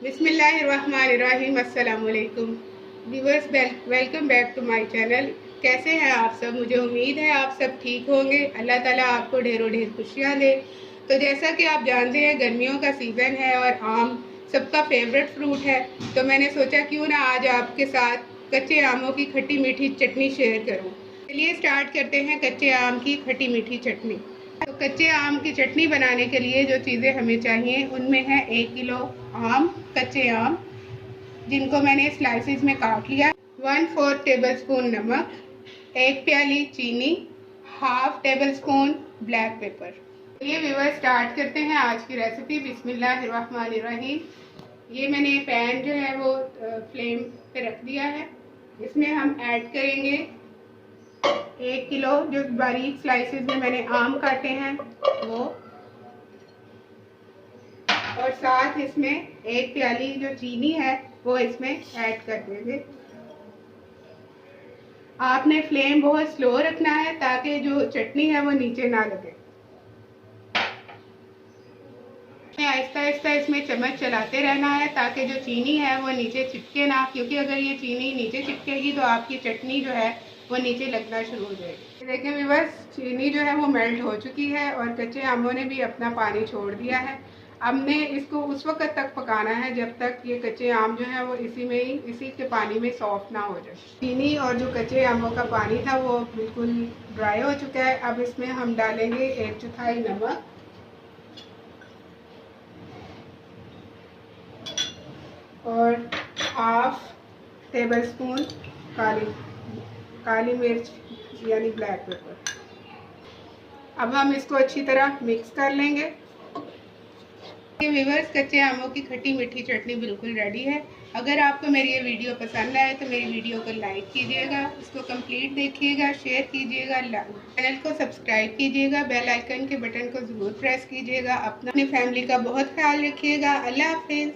बिस्मिल्लाहिर्रहमानिर्रहीम। अस्सलाम वालेकुम viewers, welcome back to my channel. कैसे हैं आप सब? मुझे उम्मीद है आप सब ठीक होंगे। अल्लाह ताला आपको ढेरों ढेर खुशियाँ दे। तो जैसा कि आप जानते हैं, गर्मियों का सीज़न है और आम सबका फेवरेट फ्रूट है। तो मैंने सोचा क्यों ना आज आपके साथ कच्चे आमों की खट्टी मीठी चटनी शेयर करूं। चलिए स्टार्ट करते हैं कच्चे आम की खट्टी मीठी चटनी। तो कच्चे आम की चटनी बनाने के लिए जो चीज़ें हमें चाहिए उनमें है 1 किलो आम, कच्चे आम जिनको मैंने स्लाइसिस में काट लिया, 1/4 टेबल स्पून नमक, 1 प्याली चीनी, half table spoon black pepper. ये व्यूअर्स स्टार्ट करते हैं आज की रेसिपी। बिस्मिल्लाहिर्रहमानिर्रहीम। ये मैंने पैन जो है वो फ्लेम पे रख दिया है। इसमें हम ऐड करेंगे 1 किलो जो बारीक स्लाइसेस में मैंने आम काटे हैं वो, और साथ इसमें 1 प्याली जो चीनी है वो इसमें ऐड कर देंगे। आपने फ्लेम बहुत स्लो रखना है ताकि जो चटनी है वो नीचे ना लगे। आहिस्ता आहिस्ता इसमें चम्मच चलाते रहना है ताकि जो चीनी है वो नीचे चिपके ना, क्योंकि अगर ये चीनी नीचे चिपकेगी तो आपकी चटनी जो है वो नीचे लगना शुरू हो जाएगी। देखें व्यूअर्स, चीनी जो है वो मेल्ट हो चुकी है और कच्चे आमों ने भी अपना पानी छोड़ दिया है। हमने इसको उस वक्त तक पकाना है जब तक ये कच्चे आम जो है वो इसी के पानी में सॉफ्ट ना हो जाए। चीनी और जो कच्चे आमों का पानी था वो बिल्कुल ड्राई हो चुका है। अब इसमें हम डालेंगे 1/4 नमक और हाफ टेबल स्पून काली मिर्च यानी ब्लैक पेपर। अब हम इसको अच्छी तरह मिक्स कर लेंगे। व्यूअर्स, कच्चे आमों की खट्टी मीठी चटनी बिल्कुल रेडी है। अगर आपको मेरी ये वीडियो पसंद आए तो मेरी वीडियो को लाइक कीजिएगा, इसको कंप्लीट देखिएगा, शेयर कीजिएगा, चैनल को सब्सक्राइब कीजिएगा, बेल आइकन के बटन को ज़रूर प्रेस कीजिएगा। अपनी फैमिली का बहुत ख्याल रखिएगा। अल्लाह हाफिज़।